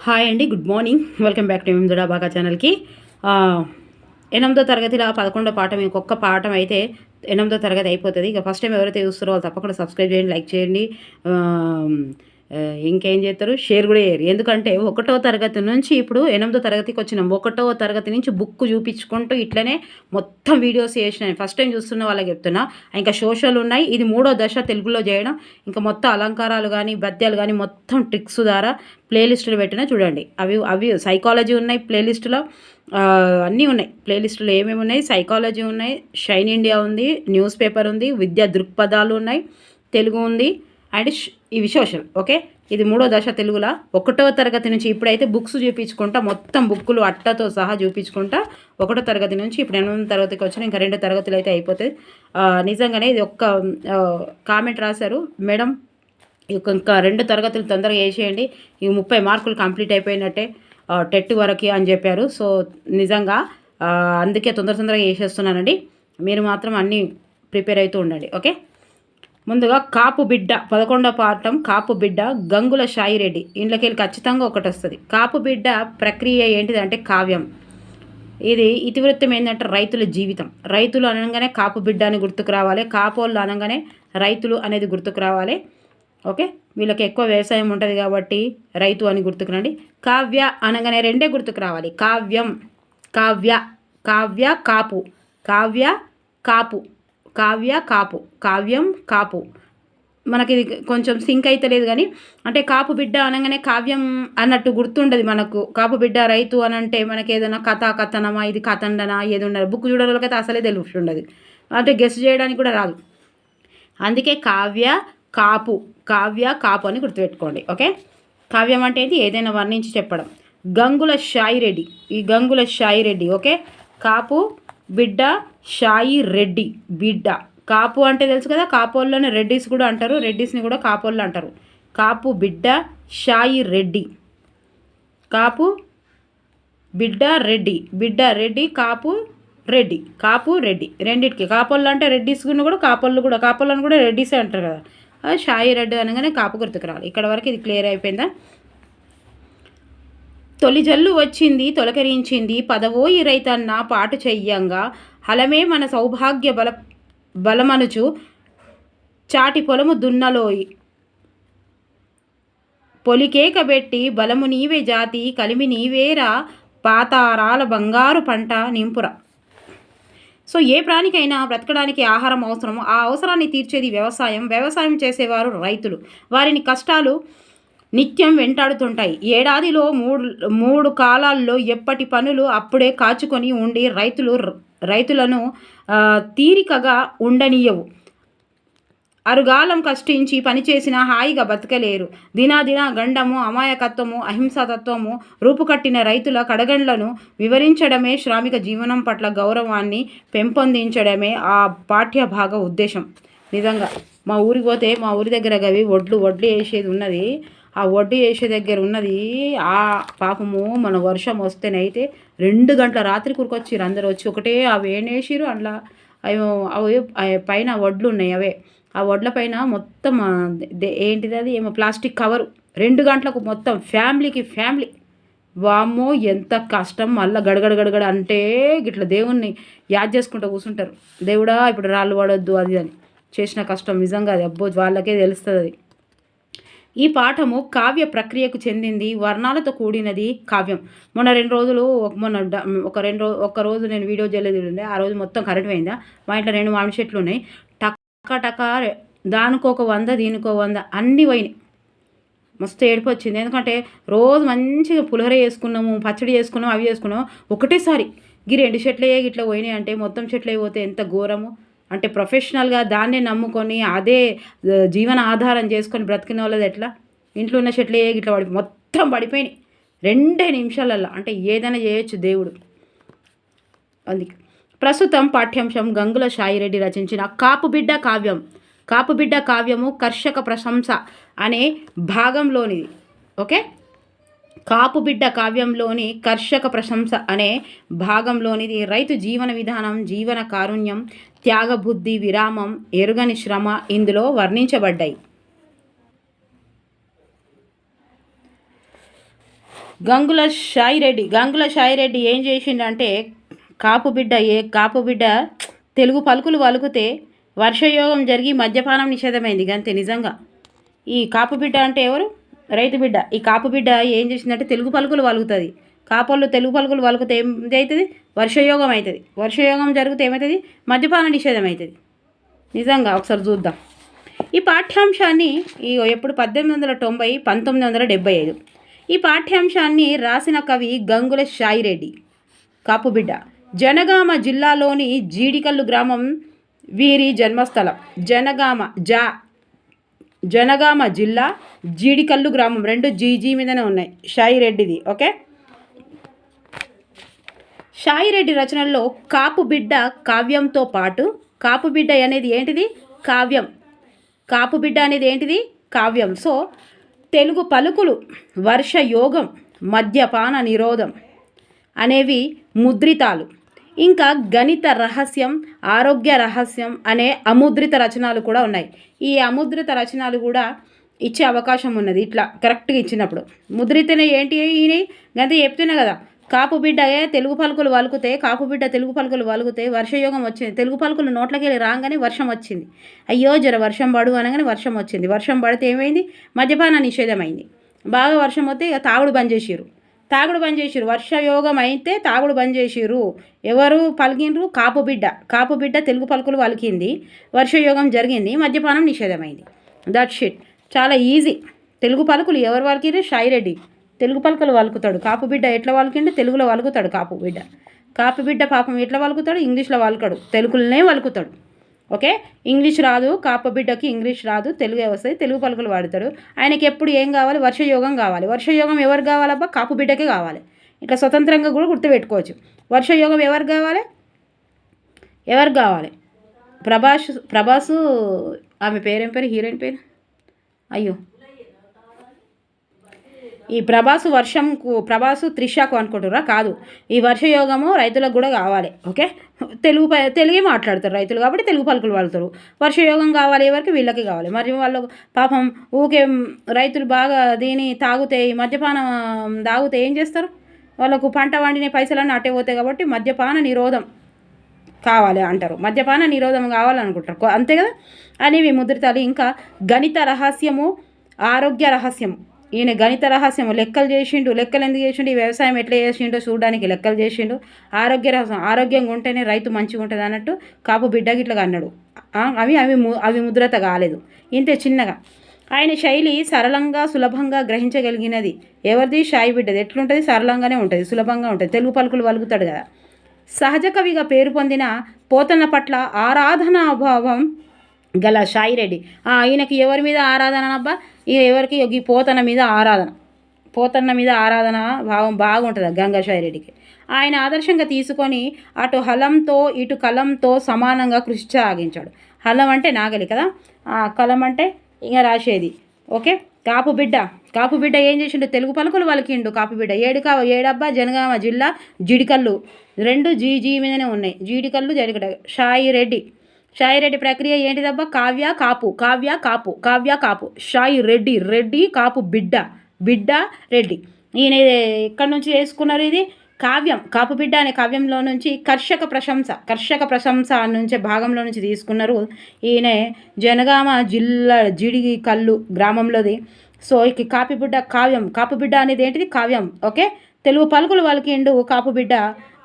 Hi అండి, good morning. Welcome back to ఎందుడా బాగా ఛానల్కి. 8వ తరగతిలో 11వ పాఠం, ఇంకొక పాఠం అయితే 8వ తరగతి అయిపోతుంది. ఇక ఫస్ట్ టైం ఎవరైతే చూస్తారో వాళ్ళు తప్పకుండా సబ్స్క్రైబ్ చేయండి, లైక్ చేయండి, ఇంకేం చేస్తారు, షేర్ కూడా చేయరు. ఎందుకంటే 1వ తరగతి నుంచి ఇప్పుడు 8వ తరగతికి వచ్చినాం. 1వ తరగతి నుంచి బుక్ చూపించుకుంటూ ఇట్లనే మొత్తం వీడియోస్ చేసినాయి. ఫస్ట్ టైం చూస్తున్న వాళ్ళకి చెప్తున్నా. ఇంకా సోషల్ ఉన్నాయి. ఇది 3వ దశ తెలుగులో చేయడం. ఇంకా మొత్తం అలంకారాలు కానీ పద్యాలు కానీ మొత్తం ట్రిక్స్ ద్వారా ప్లేలిస్టులు పెట్టినా చూడండి. అవి సైకాలజీ ఉన్నాయి ప్లేలిస్టులో, అన్నీ ఉన్నాయి. ప్లేలిస్టులో ఏమేమి ఉన్నాయి? సైకాలజీ ఉన్నాయి, షైన్ ఇండియా ఉంది, న్యూస్ పేపర్ ఉంది, విద్యా దృక్పథాలు ఉన్నాయి, తెలుగు ఉంది, అండ్ ఇవి సోషల్. ఓకే, ఇది 3వ దశ తెలుగులో 1వ తరగతి నుంచి. ఇప్పుడైతే బుక్స్ చూపించుకుంటా, మొత్తం బుక్కులు అట్టతో సహా చూపించుకుంటా 1వ తరగతి నుంచి ఇప్పుడు 8వ తరగతికి వచ్చిన. ఇంకా 2 తరగతులు అయితే అయిపోతుంది. నిజంగానే ఇది ఒక్క కామెంట్ రాశారు, మేడం ఇంకా 2 తరగతులు తొందరగా వేసేయండి, ఇవి 30 మార్కులు కంప్లీట్ అయిపోయినట్టే టెట్ వరకు అని చెప్పారు. సో నిజంగా అందుకే తొందరగా వేసేస్తున్నానండి. మీరు మాత్రం అన్నీ ప్రిపేర్ అవుతూ ఉండండి. ఓకే, ముందుగా కాపు బిడ్డ 11వ పాఠం. కాపు బిడ్డ గంగుల షాయిరెడ్డి. ఇంట్లోకెళ్ళి ఖచ్చితంగా ఒకటి వస్తుంది. కాపు బిడ్డ ప్రక్రియ ఏంటిదంటే కావ్యం. ఇది ఇతివృత్తం ఏంటంటే రైతుల జీవితం. రైతులు అనగానే కాపు బిడ్డ అని గుర్తుకు రావాలి, కాపోళ్ళు అనగానే రైతులు అనేది గుర్తుకు రావాలి. ఓకే, వీళ్ళకి ఎక్కువ వ్యవసాయం ఉంటుంది కాబట్టి రైతు అని గుర్తుకురండి. కావ్య అనగానే రెండే గుర్తుకు రావాలి, కావ్యం, కావ్య, కావ్య కాపు, కావ్య కాపు, కావ్య కాపు, కావ్యం కాపు. మనకి ఇది కొంచెం సింక్ అయితే లేదు కానీ, అంటే కాపు బిడ్డ అనగానే కావ్యం అన్నట్టు గుర్తుండదు మనకు. కాపు బిడ్డ రైతు అని అంటే మనకి ఏదైనా కథనమా, ఇది కథండనా, ఏది ఉండదు. బుక్ చూడడానికైతే అసలే తెలిసి ఉండదు, అంటే గెస్ చేయడానికి కూడా రాదు. అందుకే కావ్య కాపు, కావ్య కాపు అని గుర్తుపెట్టుకోండి. ఓకే, కావ్యం అంటే ఏంటి? ఏదైనా వర్ణించి చెప్పడం. గంగుల షాయిరెడ్డి, ఈ గంగుల షాయిరెడ్డి. ఓకే, కాపు బిడ్డ షాయిరెడ్డి బిడ్డ. కాపు అంటే తెలుసు కదా, కాపోళ్ళని రెడ్డిస్ కూడా అంటారు, రెడ్డిస్ని కూడా కాపోళ్ళు అంటారు. కాపు బిడ్డ షాయిరెడ్డి, కాపు బిడ్డ రెడ్డి, బిడ్డ రెడ్డి, కాపు రెడ్డి, కాపు రెడ్డి రెండింటికి. కాపోళ్ళు అంటే రెడ్డిస్ కూడా, కాపోళ్ళని కూడా రెడ్డిసే అంటారు కదా. షాయిరెడ్డి అనగానే కాపు గుర్తుకు రావాలి. ఇక్కడ వరకు ఇది క్లియర్ అయిపోయిందా? తొలి జల్లు వచ్చింది తొలకరించింది, పదవోయి రైతన్న పాటు చెయ్యంగా, హలమే మన సౌభాగ్య బలమనుచు, చాటి పొలము దున్నలోయి, పొలికేకబెట్టి బలము నీవే జాతి, కలిమి నీవేరా, పాతారాల బంగారు పంట నింపుర. సో ఏ ప్రాణికైనా బ్రతకడానికి ఆహారం అవసరం. ఆ అవసరాన్ని తీర్చేది వ్యవసాయం. వ్యవసాయం చేసేవారు రైతులు. వారిని కష్టాలు నిత్యం వెంటాడుతుంటాయి. ఏడాదిలో మూడు కాలాల్లో ఎప్పటి పనులు అప్పుడే కాచుకొని ఉండి రైతులను తీరికగా ఉండనీయవు. అరుగాలం కష్టించి పనిచేసిన హాయిగా బతకలేరు. దినాదిన గండము, అమాయకత్వము, అహింసాతత్వము రూపుకట్టిన రైతుల కడగండ్లను వివరించడమే, శ్రామిక జీవనం పట్ల గౌరవాన్ని పెంపొందించడమే ఆ పాఠ్యభాగ ఉద్దేశం. నిజంగా మా ఊరికి పోతే, మా ఊరి దగ్గర గవి వడ్లు వేసేది ఉన్నది. ఆ వడ్డు వేసే దగ్గర ఉన్నది. ఆ పాపము మన వర్షం వస్తేనైతే 2 గంటల రాత్రి కురికొచ్చిరు. అందరూ వచ్చి ఒకటే అవి ఏనేసిరు. అందులో అవి పైన వడ్లు ఉన్నాయి. అవే ఆ వడ్ల పైన మొత్తం ఏంటిది అది ఏమో ప్లాస్టిక్ కవరు. 2 గంటలకు మొత్తం ఫ్యామిలీ. వామ్మో ఎంత కష్టం. మళ్ళీ గడగడ అంటే గిట్లా దేవుణ్ణి యాద్ చేసుకుంటూ కూర్చుంటారు. దేవుడా ఇప్పుడు రాళ్ళు పడొద్దు అది అని చేసిన కష్టం. నిజంగా అది అబ్బో వాళ్ళకే తెలుస్తుంది అది. ఈ పాఠము కావ్య ప్రక్రియకు చెందింది. వర్ణాలతో కూడినది కావ్యం. ఒక రోజు నేను వీడియో చేయలేదు. ఆ రోజు మొత్తం కరెంట్ పోయిందా. మా ఇంట్లో 2 మామిడి చెట్లు ఉన్నాయి. టక దానికో 100 దీనికో 100 అన్నీ పోయినాయి. మస్తు ఏడుపు వచ్చింది. ఎందుకంటే రోజు మంచిగా పులిహోర చేసుకున్నాము, పచ్చడి చేసుకున్నాము, అవి చేసుకున్నాము. ఒకటేసారి 2 చెట్లే ఇట్లా పోయినాయి అంటే మొత్తం చెట్లు అయిపోతే ఎంత ఘోరము. అంటే ప్రొఫెషనల్గా దాన్నే నమ్ముకొని అదే జీవన ఆధారం చేసుకొని బ్రతికిన వాళ్ళది ఎట్లా? ఇంట్లో ఉన్న చెట్లే ఇట్లా మొత్తం పడిపోయినాయి 2 నిమిషాలల్లో. అంటే ఏదైనా చేయొచ్చు దేవుడు. అందుకే ప్రస్తుతం పాఠ్యాంశం గంగుల షాయిరెడ్డి రచించిన కాపుబిడ్డ కావ్యం. కాపుబిడ్డ కావ్యము కర్షక ప్రశంస అనే భాగంలోనిది. ఓకే, కాపుబిడ్డ కావ్యంలోని కర్షక ప్రశంస అనే భాగంలోనిది. రైతు జీవన విధానం, జీవన కారుణ్యం, త్యాగబుద్ధి, విరామం, ఎరుగని శ్రమ ఇందులో వర్ణించబడ్డాయి. గంగుల షాయిరెడ్డి ఏం చేసిండంటే కాపు బిడ్డ తెలుగు పలుకులు వలుకుతే వర్షయోగం జరిగి మద్యపానం నిషేధమైంది గంతే. నిజంగా ఈ కాపు బిడ్డ అంటే ఎవరు? రైతు బిడ్డ. ఈ కాపు బిడ్డ ఏం చేసిందంటే తెలుగు పలుకులు వలుకుతుంది. కాపోళ్ళు తెలుగు పలుకులు వలుకుతే ఏం అవుతుంది? వర్షయోగం అవుతుంది. వర్షయోగం జరిగితే ఏమవుతుంది? మద్యపాన నిషేధం అవుతుంది. నిజంగా ఒకసారి చూద్దాం ఈ పాఠ్యాంశాన్ని. ఎప్పుడు 1890 1975. ఈ పాఠ్యాంశాన్ని రాసిన కవి గంగుల షాయిరెడ్డి. కాపుబిడ్డ జనగామ జిల్లాలోని జీడికల్లు గ్రామం వీరి జన్మస్థలం. జనగామ జిల్లా జీడికల్లు గ్రామం. 2 జీజీ మీదనే ఉన్నాయి షాయిరెడ్డిది. ఓకే. షాయిరెడ్డి రచనల్లో కాపుబిడ్డ కావ్యంతో పాటు కాపుబిడ్డ అనేది ఏంటిది? కావ్యం. కాపుబిడ్డ అనేది ఏంటిది? కావ్యం. సో తెలుగు పలుకులు, వర్షయోగం, మద్యపాన నిరోధం అనేవి ముద్రితాలు. ఇంకా గణిత రహస్యం, ఆరోగ్య రహస్యం అనే అముద్రిత రచనలు కూడా ఉన్నాయి. ఈ అముద్రిత రచనలు కూడా ఇచ్చే అవకాశం ఉన్నది ఇట్లా కరెక్ట్గా ఇచ్చినప్పుడు. ముద్రితనే ఏంటి? ఈయన గంతే చెప్తున్నా కదా. కాపుబిడ్డ తెలుగు పలుకులు వలుకుతే తెలుగు పలుకులు వలుకుతే వర్షయోగం వచ్చింది. తెలుగు పలుకులు నోట్లకి వెళ్ళి రాగానే వర్షం వచ్చింది. అయ్యో జర వర్షం పడు అనగానే వర్షం వచ్చింది. వర్షం పడితే ఏమైంది? మద్యపాన నిషేధమైంది. బాగా వర్షం వస్తే ఇక తాగుడు బంద్ చేసిర్రు. వర్షయోగం అయితే తాగుడు బంద్ చేసిర్రు. ఎవరు పలికిండ్రు? కాపుబిడ్డ తెలుగు పలుకులు వలికింది. వర్షయోగం జరిగింది. మద్యపానం నిషేధమైంది. That shit. చాలా ఈజీ. తెలుగు పలుకులు ఎవరు వలికిర్రు? షాయిరెడ్డి. తెలుగు పలుకులు వలుకుతాడు. కాపుబిడ్డ ఎట్లా వలికిండు? తెలుగులో వలుకుతాడు. కాపుబిడ్డ పాపం ఎట్లా వలుకుతాడు? ఇంగ్లీష్లో వలకడు, తెలుగులోనే వలుకుతాడు. ఓకే. ఇంగ్లీష్ రాదు కాపుబిడ్డకి, ఇంగ్లీష్ రాదు, తెలుగే వస్తుంది. తెలుగు పలుకులు వాడతాడు. ఆయనకి ఎప్పుడు ఏం కావాలి? వర్షయోగం కావాలి. వర్షయోగం ఎవరు కావాలబ్బా? కాపుబిడ్డకే కావాలి. ఇట్లా స్వతంత్రంగా కూడా గుర్తుపెట్టుకోవచ్చు. వర్షయోగం ఎవరు కావాలి? ప్రభాసు. ఆమె పేరేం పేరు? హీరోయిన్ పేరు? అయ్యో, ఈ ప్రభాసు త్రిషకు అనుకుంటురా? కాదు. ఈ వర్షయోగము రైతులకు కూడా కావాలి. ఓకే. తెలుగే మాట్లాడతారు రైతులు కాబట్టి తెలుగు పలుకులు వాడతారు. వర్షయోగం కావాలి ఎవరికి? వీళ్ళకి కావాలి. మరి వాళ్ళు పాపం ఊకే రైతులు బాగా తాగితే, మద్యపానం తాగితే ఏం చేస్తారు? వాళ్ళకు పంట వండిన పైసలన్నీ అట్టే పోతాయి. కాబట్టి మద్యపాన నిరోధం కావాలి అంటారు. మద్యపాన నిరోధం కావాలనుకుంటారు. అంతే కదా. అనేవి ముద్రితాలు. ఇంకా గణిత రహస్యము, ఆరోగ్య రహస్యము. ఈయన గణిత రహస్యం లెక్కలు చేసిండు. లెక్కలు ఎందుకు చేసిండు? ఈ వ్యవసాయం ఎట్లా చేసిండో చూడడానికి లెక్కలు చేసిండు. ఆరోగ్య రహస్యం, ఆరోగ్యంగా ఉంటేనే రైతు మంచిగా ఉంటుంది అన్నట్టు కాపు బిడ్డకి ఇట్లా అన్నాడు. అవి ముద్రత కాలేదు. ఇంతే చిన్నగా. ఆయన శైలి సరళంగా, సులభంగా గ్రహించగలిగినది. ఎవరిది? షాయి బిడ్డది. ఎట్లుంటుంది? సరళంగానే ఉంటుంది, సులభంగా ఉంటుంది. తెలుగు పలుకులు వలుకుతాడు కదా. సహజ కవిగా పేరు పొందిన పోతన్న పట్ల ఆరాధనాభావం గల షాయిరెడ్డి. ఈయనకి ఎవరి మీద ఆరాధన అబ్బా? ఎవరికి? ఈ పోతన్న మీద ఆరాధన భావం బాగుంటుంది గంగా షాయిరెడ్డికి. ఆయన ఆదర్శంగా తీసుకొని అటు హలంతో ఇటు కలంతో సమానంగా కృషి సాగించాడు. హలం అంటే నాగలి కదా, కలం అంటే ఇంకా రాసేది. ఓకే. కాపుబిడ్డ ఏం చేసిండు? తెలుగు పలుకులు వలికిండు. కాపుబిడ్డ ఏడబ్బా జనగామ జిల్లా జీడికల్లు. 2 జీజీ మీదనే ఉన్నాయి. జీడికల్లు జరిగడ. షాయిరెడ్డి ప్రక్రియ ఏంటిదబ్బా? కావ్య కాపు షాయిరెడ్డి కాపు బిడ్డ రెడ్డి. ఈయన ఎక్కడి నుంచి చేసుకున్నారు? ఇది కావ్యం. కాపుబిడ్డ అనే కావ్యంలో నుంచి కర్షక ప్రశంస నుంచి భాగంలో నుంచి తీసుకున్నారు. ఈయన జనగామ జిల్లా జీడికల్లు గ్రామంలోది. సో ఇక కాపుబిడ్డ అనేది ఏంటిది? కావ్యం. ఓకే. తెలుగు పలుకులు వలికిండు కాపుబిడ్డ.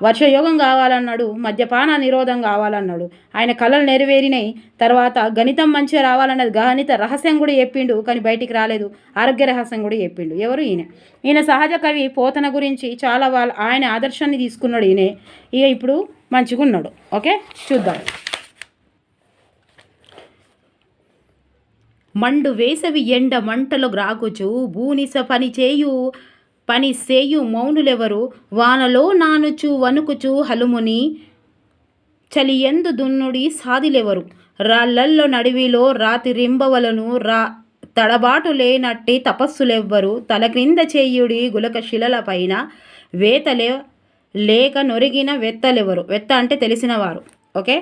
వర్షయోగం కావాలన్నాడు. మద్యపాన నిరోధం కావాలన్నాడు. ఆయన కళలు నెరవేరినాయి. తర్వాత గణితం మంచిగా రావాలన్నది. గణిత రహస్యం కూడా చెప్పిండు, కానీ బయటికి రాలేదు. ఆరోగ్య రహస్యం కూడా చెప్పిండు. ఎవరు? ఈయన సహజ కవి పోతన గురించి చాలా ఆయన ఆదర్శాన్ని తీసుకున్నాడు ఈయన. ఇప్పుడు మంచిగా ఉన్నాడు. ఓకే. చూద్దాం. మండు వేసవి ఎండ మంటలు గ్రాకుచు బూనిస పని సేయు మౌనులెవరు వానలో నానుచు వణుకుచు హలుముని చలియందు దున్నుడి సాదిలెవరు రాళ్ళల్లో నడివిలో రాతి రింబవలను తడబాటు లేనట్టి తపస్సులెవ్వరు తల క్రింద చేయుడి గులక శిలల పైన వేతలే లేక నొరిగిన వెత్తలెవరు. వెత్త అంటే తెలిసినవారు. ఓకే.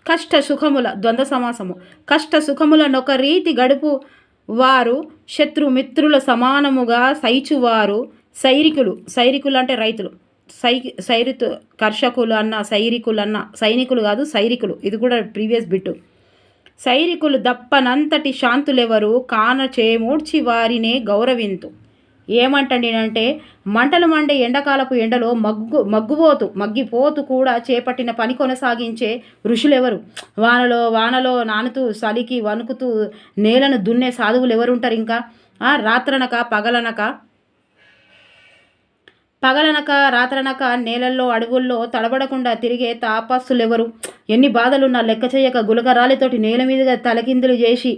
కష్ట సుఖముల ద్వంద్వ సమాసము. కష్ట సుఖముల నొక రీతి గడుపు వారు శత్రుమిత్రుల సమానముగా సైచువారు సైరికులు అంటే రైతులు, సైరితు కర్షకులు అన్న సైరికులు అన్న సైనికులు కాదు సైరికులు, ఇది కూడా ప్రీవియస్ బిట్టు. సైరికులు దప్పనంతటి శాంతులెవరు కాన చేమూడ్చి వారినే గౌరవింతు. ఏమంటండి అంటే మంటలు మండే ఎండాకాలపు ఎండలో మగ్గిపోతూ కూడా చేపట్టిన పని కొనసాగించే ఋషులెవరు? వానలో నానుతూ చలికి వణుకుతూ నేలను దున్నే సాధువులు ఎవరుంటారు? ఇంకా రాత్రనక రాత్రనక నేలల్లో అడవుల్లో తడబడకుండా తిరిగే తాపస్సులెవరు? ఎన్ని బాధలున్నా లెక్క చేయక గులకరాలితోటి నేల మీదుగా తలకిందులు చేసి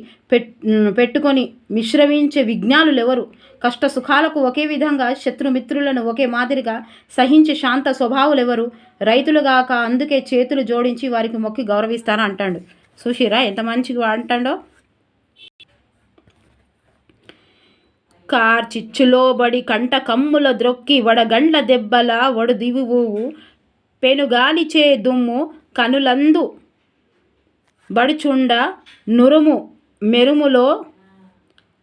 పెట్టుకొని మిశ్రమించే విజ్ఞానులెవరు? కష్ట సుఖాలకు ఒకే విధంగా శత్రుమిత్రులను ఒకే మాదిరిగా సహించే శాంత స్వభావులెవరు? రైతులుగాక అందుకే చేతులు జోడించి వారికి మొక్కి గౌరవిస్తాను అంటాడు. చూసిరా ఎంత మంచిగా అంటాడో. కార్చిచ్చులోబడి కంట కమ్ముల ద్రొక్కి వడగండ్ల దెబ్బల వడుదివువు పెనుగాలిచే దుమ్ము కనులందు బడుచుండ నురుము మెరుములో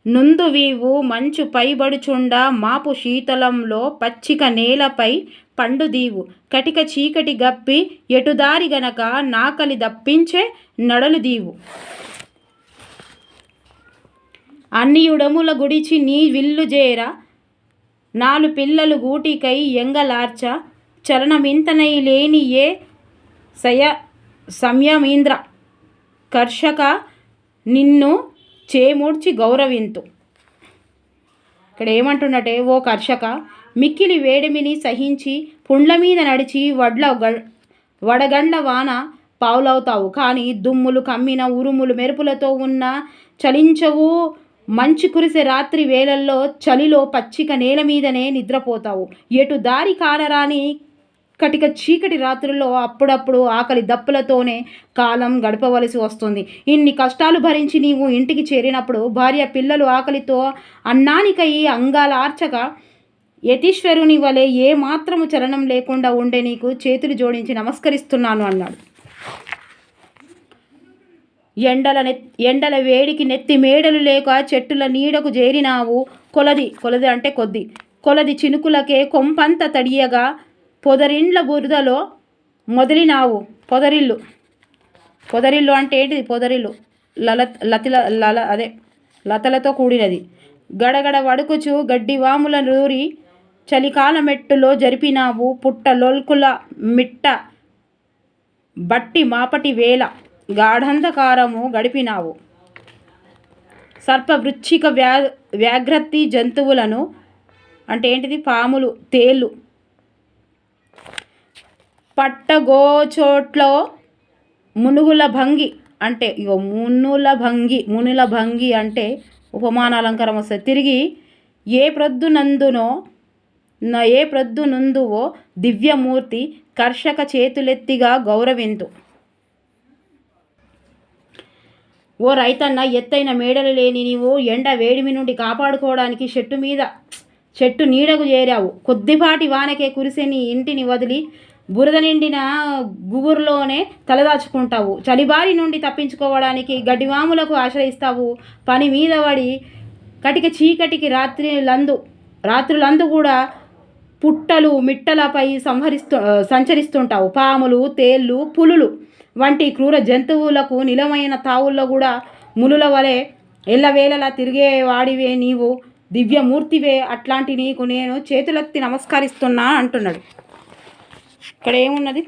నుందువీవు మంచు పైబడుచుండ మాపు శీతలంలో పచ్చిక నేలపై పండుదీవు కటిక చీకటి గప్పి ఎటుదారి గనక నాకలి దప్పించే నడలు దీవు. అన్నియుడముల గుడిచి నీ విల్లు జేర నాలు పిల్లలు గూటికై ఎంగలార్చ చలనమింతనై లేని ఏ సంయమీంద్ర కర్షక నిన్ను చేమూడ్చి గౌరవింతు. ఇక్కడ ఏమంటున్నట్టే, ఓ కర్షక, మిక్కిలి వేడిమిని సహించి పుండ్ల మీద నడిచి వడగండ్ల వాన పావులవుతావు, కానీ దుమ్ములు కమ్మిన ఉరుములు మెరుపులతో ఉన్న చలించవు. మంచు కురిసే రాత్రి వేళల్లో చలిలో పచ్చిక నేల మీదనే నిద్రపోతావు. ఎటు దారి కానరాని కటిక చీకటి రాత్రుల్లో అప్పుడప్పుడు ఆకలి దప్పులతోనే కాలం గడపవలసి వస్తుంది. ఇన్ని కష్టాలు భరించి నీవు ఇంటికి చేరినప్పుడు భార్య పిల్లలు ఆకలితో అన్నానికై అంగాలార్చక యతీశ్వరుని వలె ఏ మాత్రము చలనం లేకుండా ఉండే నీకు చేతులు జోడించి నమస్కరిస్తున్నాను అన్నాడు. ఎండల వేడికి నెత్తి మేడలు లేక చెట్టుల నీడకు చేరినావు. కొలది అంటే కొలది చినుకులకే కొంపంత తడియగా పొదరిండ్ల బురదలో మొదలినావు. పొదరిల్లు అంటే ఏంటిది? పొదరిల్లు లతలతో కూడినది. గడగడ వడుకుచు గడ్డివాముల నూరి చలికాల మెట్టులో జరిపినావు. పుట్ట లొల్కుల మిట్ట బట్టి మాపటి వేళ గాఢంధకారము గడిపినావు. సర్ప వృచ్చిక వ్యాఘ్రతి జంతువులను అంటే ఏంటిది? పాములు, తేళ్ళు పట్టగోచోట్లో మునుగుల భంగి అంటే మునుల భంగి అంటే ఉపమానాలంకారం వస్తుంది. తిరిగి ఏ ప్రొద్దునందువో దివ్యమూర్తి కర్షక చేతులెత్తిగా గౌరవింతు. ఓ రైతన్న, ఎత్తైన మేడలు లేని నీవు ఎండ వేడిమి నుండి కాపాడుకోవడానికి చెట్టు నీడకు చేరావు. కొద్దిపాటి వానకే కురిసే నీ ఇంటిని వదిలి బురద నిండిన గుబురులోనే తలదాచుకుంటావు. చలిబారి నుండి తప్పించుకోవడానికి గడ్డివాములకు ఆశ్రయిస్తావు. పని మీద పడి కటిక చీకటికి రాత్రులందు కూడా పుట్టలు మిట్టలపై సంచరిస్తుంటావు. పాములు, తేళ్ళు, పులులు వంటి క్రూర జంతువులకు నిలమైన తావుల్లో కూడా మునుల వలె ఎల్లవేళలా తిరిగేవాడివే నీవు. దివ్యమూర్తివే. అట్లాంటి నీకు నేను చేతులెత్తి నమస్కరిస్తున్నా అంటున్నాడు. ఇక్కడ ఏమున్నది?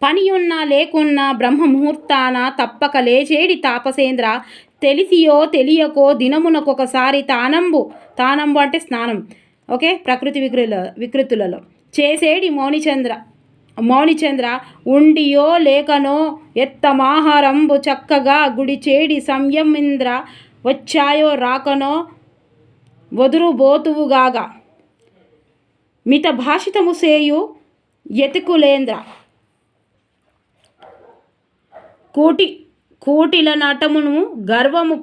పని ఉన్నా లేకున్నా బ్రహ్మముహూర్తాన తప్పక లేచేడి తాపసేంద్ర, తెలిసియో తెలియకో దినమునకొకసారి తానంబు అంటే స్నానం, ఓకే, ప్రకృతి వికృతులలో చేసేడి మౌనిచంద్ర, ఉండియో లేకనో ఎత్తమాహారంబు చక్కగా గుడిచేడి సంయమింద్ర, వచ్చాయో రాకనో వదురుబోతువుగాగా మిత భాషితము సేయు యతికులేంద్ర, కూటిల నటమును గర్వము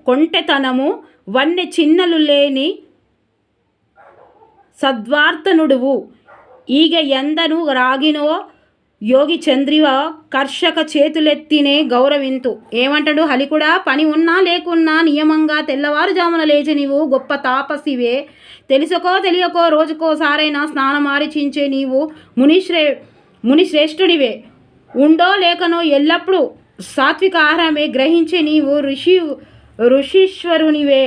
కొంటెతనము వన్నె చిన్నలు లేని సద్వార్తనుడువు. ఈగ ఎందను రాగినో యోగి చంద్రివ కర్షక చేతులెత్తినే గౌరవింతు. ఏమంటాడు హలికుడా, పని ఉన్నా లేకున్నా నియమంగా తెల్లవారుజామున లేచి నీవు గొప్ప తాపసివే. తెలుసుకో తెలియకో రోజుకోసారైనా స్నానమారిచించే నీవు మునిశ్రేష్ఠునివే. ఉండో లేకనో ఎల్లప్పుడూ సాత్విక ఆహారమే గ్రహించే నీవు ఋషీశ్వరునివే.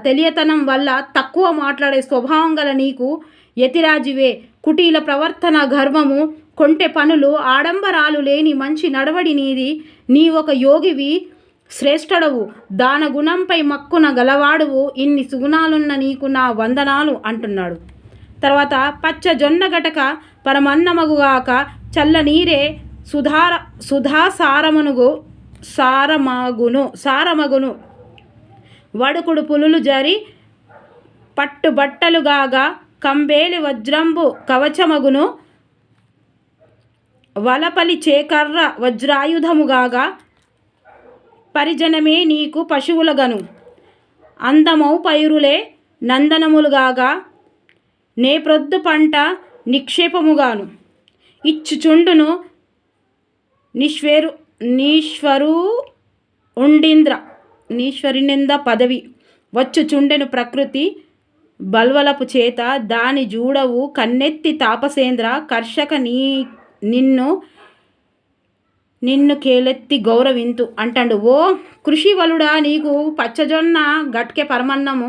తెలియతనం వల్ల తక్కువ మాట్లాడే స్వభావం గల నీకు యతిరాజివే. కుటీల ప్రవర్తన, గర్వము, కొంటె పనులు, ఆడంబరాలు లేని మంచి నడవడి నీది. నీ ఒక యోగివి, శ్రేష్ఠుడవు, దాన గుణంపై మక్కున గలవాడువు. ఇన్ని సుగుణాలున్న నీకు నా వందనాలు అంటున్నాడు. తర్వాత పచ్చ జొన్న గటక పరమన్నమగుగాక చల్ల నీరే సుధా సారమగును వడుకుడు పులులు జరి పట్టుబట్టలుగాగా కంబేలి వజ్రంబు కవచమగును వలపలి చేకర్ర వజ్రాయుధముగాగా పరిజనమే నీకు పశువులగను అందమౌ పైరులే నందనములుగాగా నేప్రొద్దు పంట నిక్షేపముగాను ఇచ్చుచుండును నీశ్వరునింద పదవి వచ్చుచుండెను ప్రకృతి బల్వలపు చేత దాని జూడవు కన్నెత్తి తాపసేంద్ర కర్షక నిన్ను కేలెత్తి గౌరవింతు అంటాడు. ఓ కృషివలుడా, నీకు పచ్చజొన్న గట్కె పరమన్నము,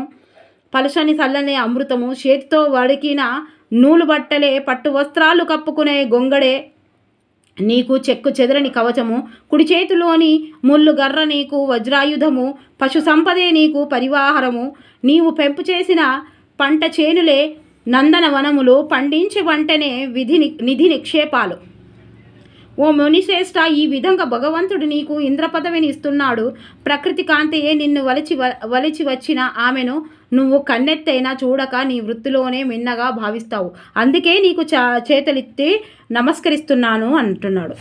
పలుసని చల్లని అమృతము, చేతితో వడికిన నూలు బట్టలే, పట్టు వస్త్రాలు కప్పుకునే గొంగడే నీకు చెక్కు చెదరని కవచము, కుడి చేతిలోని ముళ్ళు గర్ర నీకు వజ్రాయుధము, పశు సంపదే నీకు పరివాహరము, నీవు పెంపు చేసిన పంట చేనులే నందన వనములు, పండించి వంటనే నిధి నిక్షేపాలు. ఓ మునిశ్రేష్ఠ, ఈ విధంగా భగవంతుడు నీకు ఇంద్ర పదవిని ఇస్తున్నాడు. ప్రకృతి కాంతయే నిన్ను వలిచి వచ్చిన ఆమెను నువ్వు కన్నెత్తైనా చూడక నీ వృత్తిలోనే మిన్నగా భావిస్తావు. అందుకే నీకు చేతులెత్తి నమస్కరిస్తున్నాను అంటున్నాడు.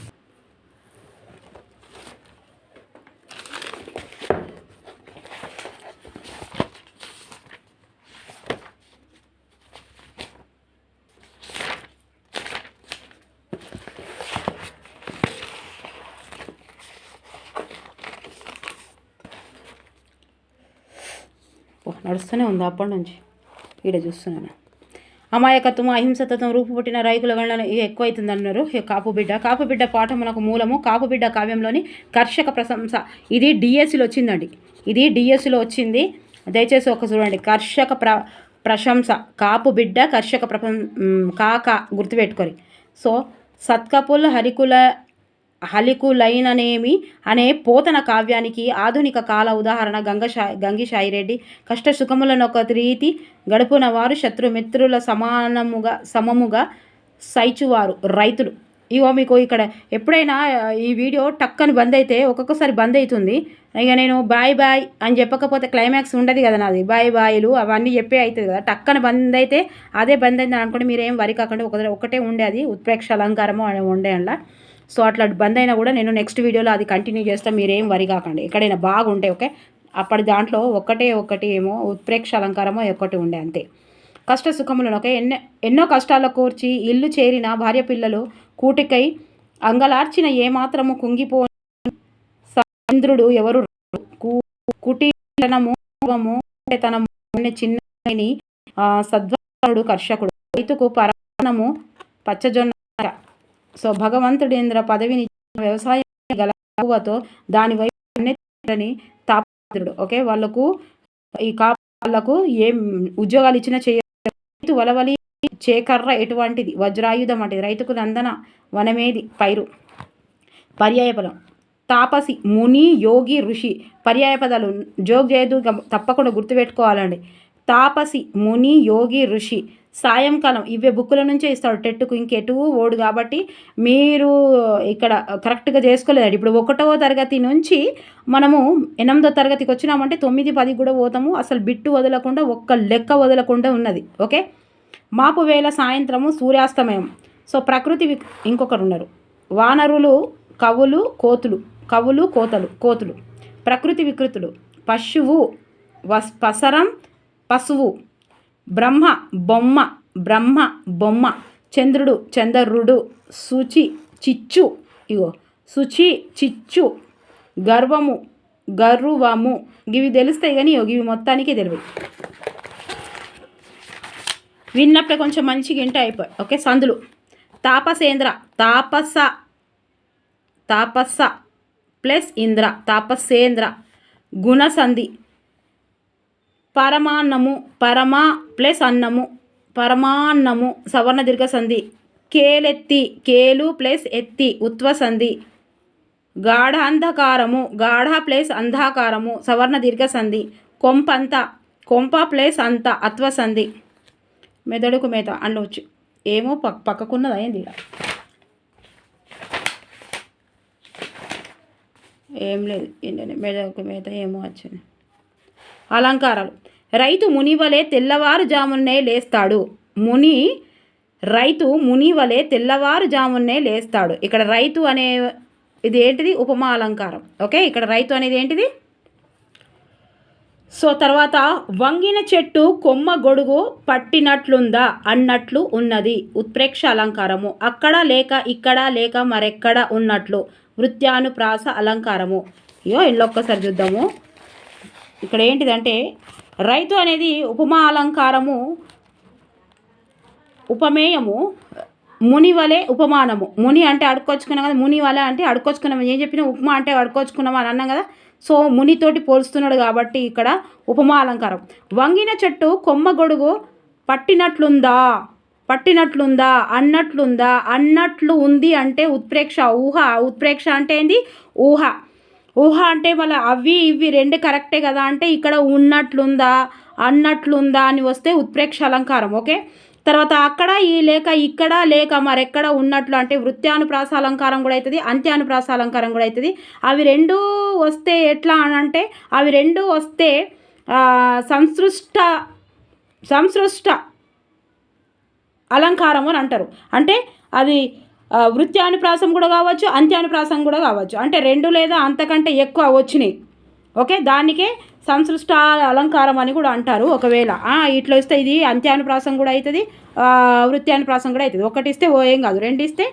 నడుస్తూనే ఉంది అప్పటి నుంచి, ఈడ చూస్తున్నాను. అమాయకత్వం, అహింసతత్వం రూపుపుట్టిన రైకుల గణన ఎక్కువైతుంది అన్నారు. కాపుబిడ్డ పాఠమునకు మూలము. కాపుబిడ్డ కావ్యంలోని కర్షక ప్రశంస. ఇది డిఎస్సిలో వచ్చిందండి, ఇది డిఎస్సిలో వచ్చింది. దయచేసి ఒక చూడండి. కర్షక ప్రశంస, కాపుబిడ్డ కర్షక కాక గుర్తుపెట్టుకొని. సో సత్కపుల్ హలికులైననేమి అనే పోతన కావ్యానికి ఆధునిక కాల ఉదాహరణ గంగిశాయిరెడ్డి. కష్ట సుఖములనొక రీతి గడుపున వారు శత్రుమిత్రుల సమముగా సైచువారు రైతులు. ఇగో మీకు ఇక్కడ ఎప్పుడైనా ఈ వీడియో టక్కని బంద్ అయితే ఒక్కొక్కసారి బంద్ అవుతుంది. ఇక నేను బాయ్ అని చెప్పకపోతే క్లైమాక్స్ ఉండదు కదా, నాది బాయ్లు అవన్నీ చెప్పే అవుతుంది కదా. టక్కని బంద్ అయితే అదే బంద్ అయిందని అనుకోండి, మీరేం వరి కాకుండా ఒకటే ఉండే, అది ఉత్ప్రేక్ష అలంకారము ఉండే అలా. సో అట్లా బంద్ అయినా కూడా నేను నెక్స్ట్ వీడియోలో అది కంటిన్యూ చేస్తాను, మీరేం వరి కాకండి. ఎక్కడైనా బాగుంటే ఓకే. అప్పటి దాంట్లో ఒకటి ఏమో ఉత్ప్రేక్ష అలంకారమో ఒకటి ఉండే, అంతే. కష్ట సుఖములను ఓకే. ఎన్నో కష్టాల కూర్చి ఇల్లు చేరిన భార్య పిల్లలు కూటికై అంగలార్చిన ఏమాత్రము కుంగిపోని చంద్రుడు ఎవరు. కుటీలనము తనము చిన్నని సద్వానుడు కర్షకుడు. రైతుకు పరాణము పచ్చజొన్న. సో భగవంతుడేంద్ర పదవిని వ్యవసాయం గలతో దాని వైపు తాపత్రుడు ఓకే. వాళ్ళకు ఈ వాళ్ళకు ఏం ఉద్యోగాలు ఇచ్చినా రైతు వలవలి చేకర్ర ఎటువంటిది, వజ్రాయుధం అంటే రైతుకు నందన వనమేది పైరు. పర్యాయపదం తాపసి, ముని, యోగి, ఋషి. పర్యాయపదాలు జోక్ చేయదు, తప్పకుండా గుర్తుపెట్టుకోవాలండి. తాపసి, ముని, యోగి, ఋషి. సాయంకాలం ఇవే బుక్కుల నుంచే ఇస్తాడు. టెట్టుకు ఇంకెటు ఓడు కాబట్టి మీరు ఇక్కడ కరెక్ట్గా చేసుకోలేదండి. ఇప్పుడు 1వ తరగతి నుంచి మనము 8వ తరగతికి వచ్చినామంటే 9, 10 కూడా పోతాము. అసలు బిట్టు వదలకుండా, ఒక్క లెక్క వదలకుండా ఉన్నది ఓకే. మాపు వేళ సాయంత్రము సూర్యాస్తమయం. సో ప్రకృతి ఇంకొకరు ఉన్నారు. వానరులు, కవులు, కోతులు. ప్రకృతి వికృతులు. పశువు, పసరం, పశువు. బ్రహ్మ బొమ్మ. చంద్రుడు చందరుడు, శుచి చిచ్చు, ఇగో శుచి చిచ్చు, గర్వము గర్వము, ఇవి తెలుస్తాయి కానీ ఇవి మొత్తానికి తెలివి. విన్నప్పుడే కొంచెం మంచిగా ఇంట అయిపోయి. ఓకే, సందులు తాపసేంద్ర, తాపస ప్లస్ ఇంద్ర, తాపసేంద్ర. గుణసంధి పరమాన్నము, పరమా ప్లస్ అన్నము, పరమాన్నము. సవర్ణ దీర్ఘ సంధి కేలెత్తి, కేలు ప్లస్ ఎత్తి, ఉత్వ సంధి. గాఢ అంధకారము, గాఢ ప్లస్ అంధకారము, సవర్ణ దీర్ఘ సంధి. కొంపంత, కొంప ప్లస్ అంత, అత్వ సంధి. మెదడుకు మేత అనవచ్చు. ఏమో పక్కకున్నది అయింది, ఏం లేదు. మెదడుకు మేత ఏమో వచ్చింది. అలంకారాలు రైతు ముని వలె తెల్లవారుజామునే లేస్తాడు. రైతు ముని వలె తెల్లవారుజామునే లేస్తాడు. ఇక్కడ రైతు అనే ఇది ఏంటిది? ఉపమా అలంకారం. ఓకే, ఇక్కడ రైతు అనేది ఏంటిది? సో తర్వాత వంగిన చెట్టు కొమ్మ గొడుగు పట్టినట్లుందా అన్నట్లు ఉన్నది, ఉత్ప్రేక్ష అలంకారము. అక్కడ లేక ఇక్కడ లేక మరెక్కడ ఉన్నట్లు, వృత్యానుప్రాస అలంకారము. ఇయో ఇంట్లో ఒక్కసారి చూద్దాము. ఇక్కడ ఏంటిదంటే రైతు అనేది ఉపమా అలంకారము, ఉపమేయము. ముని వలె ఉపమానము. ముని అంటే అడుక్కొచ్చుకున్నాం కదా, ముని వలె అంటే అడుక్కొచ్చుకున్నాం. ఏం చెప్పినా ఉపమా అంటే అడుక్కొచ్చుకున్నాం అని అన్నాం కదా. సో మునితోటి పోలుస్తున్నాడు కాబట్టి ఇక్కడ ఉపమా అలంకారం. వంగిన చెట్టు కొమ్మ గొడుగు పట్టినట్లుందా, పట్టినట్లుందా అన్నట్లుందా, అన్నట్లు ఉంది అంటే ఉత్ప్రేక్ష, ఊహ. ఉత్ప్రేక్ష అంటే ఏంది? ఊహ. ఊహ అంటే మళ్ళీ అవి ఇవి రెండు కరెక్టే కదా అంటే ఇక్కడ ఉన్నట్లుందా అన్నట్లుందా అని వస్తే ఉత్ప్రేక్ష అలంకారం. ఓకే, తర్వాత అక్కడ ఈ లేక ఇక్కడ లేక మరెక్కడ ఉన్నట్లు అంటే వృత్యానుప్రాస అలంకారం కూడా అవుతుంది, అంత్యానుప్రాస అలంకారం కూడా అవుతుంది. అవి రెండు వస్తే ఎట్లా అని అంటే అవి రెండు వస్తే సంసృష్ట అలంకారము అని అంటారు. అంటే అది వృత్యానుప్రాసం కూడా కావచ్చు, అంత్యానుప్రాసం కూడా కావచ్చు. అంటే రెండు లేదా అంతకంటే ఎక్కువ వచ్చినాయి. ఓకే, దానికే సంసృష్ట అలంకారం అని కూడా అంటారు. ఒకవేళ ఇట్లా ఇస్తే ఇది అంత్యానుప్రాసం కూడా అవుతుంది, వృత్యానుప్రాసం కూడా అవుతుంది. ఒకటి ఇస్తే ఏం కాదు, రెండు ఇస్తే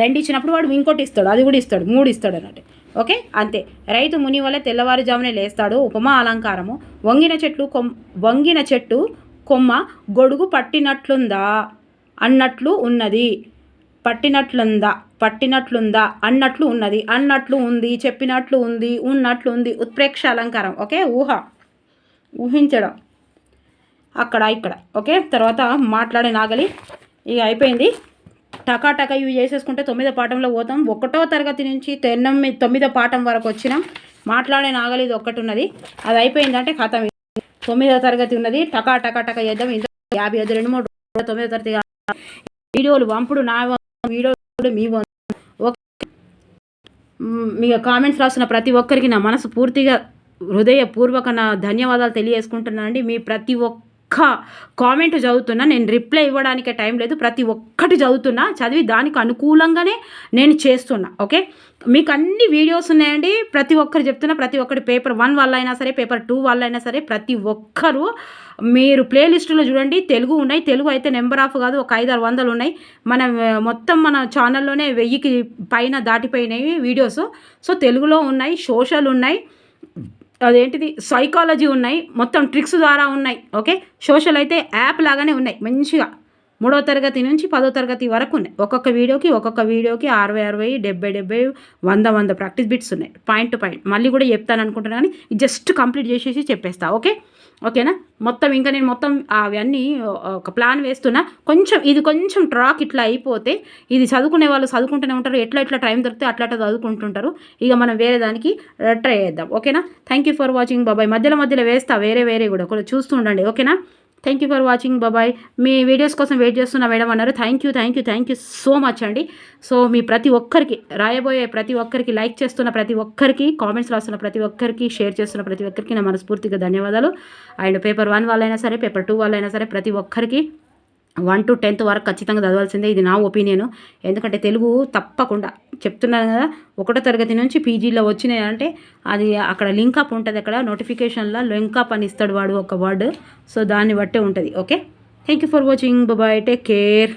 రెండు ఇచ్చినప్పుడు వాడు ఇంకోటి ఇస్తాడు, అది కూడా ఇస్తాడు, మూడు ఇస్తాడు అన్నట్టు. ఓకే, అంతే. రైతు ముని వల్ల తెల్లవారుజామునే లేస్తాడు, ఉపమా అలంకారము. వంగిన చెట్టు కొమ్మ గొడుగు పట్టినట్లుందా అన్నట్లు ఉన్నది, పట్టినట్లుందా అన్నట్లు ఉన్నది, అన్నట్లు ఉంది, చెప్పినట్లు ఉంది, ఉన్నట్లు ఉంది, ఉత్ప్రేక్ష అలంకారం. ఓకే, ఊహించడం అక్కడ ఇక్కడ. ఓకే, తర్వాత మాట్లాడే నాగలి ఇక అయిపోయింది. టకాటక ఇవి చేసేసుకుంటే 9వ పాఠంలో పోతాం. 1వ తరగతి నుంచి 9వ పాఠం వరకు వచ్చినాం. మాట్లాడే నాగలి ఇది ఒక్కటి ఉన్నది, అది అయిపోయిందంటే ఖతం. 9వ తరగతి ఉన్నది, టకా చేద్దాం. ఇంత 50 2 3 9వ తరగతి వీడియోలు వంపుడు నా వీడియో మీ మీకు కామెంట్స్ రాస్తున్న ప్రతి ఒక్కరికి నా మనసు పూర్తిగా హృదయపూర్వక నా ధన్యవాదాలు తెలియజేసుకుంటున్నాను అండి. మీ ప్రతి ఒక్క కామెంట్ చదువుతున్నా, నేను రిప్లై ఇవ్వడానికే టైం లేదు. ప్రతి ఒక్కటి చదువుతున్నా, చదివి దానికి అనుకూలంగానే నేను చేస్తున్నా. ఓకే, మీకు అన్ని వీడియోస్ ఉన్నాయండి. ప్రతి ఒక్కరు చెప్తున్నా, ప్రతి ఒక్కటి పేపర్ 1 వల్ల అయినా సరే, పేపర్ 2 వల్ల అయినా సరే, ప్రతి ఒక్కరు మీరు ప్లేలిస్టులో చూడండి. తెలుగు ఉన్నాయి, తెలుగు అయితే నెంబర్ ఆఫ్ కాదు, ఒక 500-600 ఉన్నాయి. మొత్తం మన ఛానల్లోనే 1000కి పైన దాటిపోయినాయి వీడియోస్. సో తెలుగులో ఉన్నాయి, సోషల్ ఉన్నాయి, అదేంటిది సైకాలజీ ఉన్నాయి, మొత్తం ట్రిక్స్ ద్వారా ఉన్నాయి. ఓకే, సోషల్ అయితే యాప్ లాగానే ఉన్నాయి మంచిగా. 3వ తరగతి నుంచి 10వ తరగతి వరకు ఉన్నాయి. ఒక్కొక్క వీడియోకి 60 70 100 ప్రాక్టీస్ బిట్స్ ఉన్నాయి, పాయింట్ టు పాయింట్. మళ్ళీ కూడా చెప్తాను అనుకుంటున్నాను కానీ జస్ట్ కంప్లీట్ చేసేసి చెప్పేస్తా. ఓకేనా, మొత్తం ఇంకా నేను మొత్తం అవన్నీ ఒక ప్లాన్ వేస్తున్నా. కొంచెం ట్రాక్ ఇట్లా అయిపోతే ఇది చదువుకునే వాళ్ళు చదువుకుంటూనే ఉంటారు, ఎట్లా టైం దొరికితే అట్లా చదువుకుంటుంటారు. ఇక మనం వేరే దానికి ట్రై చేద్దాం. ఓకేనా, థ్యాంక్ యూ ఫర్ వాచింగ్. బాబాయ్. మధ్యలో వేస్తా వేరే కూడా కొంచెం చూస్తూ ఉండండి. ఓకేనా, థ్యాంక్ యూ ఫర్ వాచింగ్. బాబాయ్. మీ వీడియోస్ కోసం వెయిట్ చేస్తున్నా మేడం అన్నారు. థ్యాంక్ యూ సో మచ్ అండి. సో మీ ప్రతి ఒక్కరికి రాయబోయే ప్రతి ఒక్కరికి, లైక్ చేస్తున్న ప్రతి ఒక్కరికి, కామెంట్స్ రాస్తున్న ప్రతి ఒక్కరికి, షేర్ చేస్తున్న ప్రతి ఒక్కరికి నా మనస్ఫూర్తిగా ధన్యవాదాలు. అండ్ పేపర్ 1 వాళ్ళైనా సరే, పేపర్ 2 వాళ్ళైనా సరే, ప్రతి ఒక్కరికి 1 to 10th వరకు ఖచ్చితంగా చదవాల్సిందే. ఇది నా ఒపీనియన్. ఎందుకంటే తెలుగు తప్పకుండా చెప్తున్నాను కదా, 1వ తరగతి నుంచి పీజీలో వచ్చినాయి అంటే అది అక్కడ లింకప్ ఉంటుంది, అక్కడ నోటిఫికేషన్లో లింకప్ అని ఇస్తాడు వాడు ఒక వర్డ్. సో దాన్ని బట్టే ఉంటుంది. Okay, thank you for watching. Bye, take care.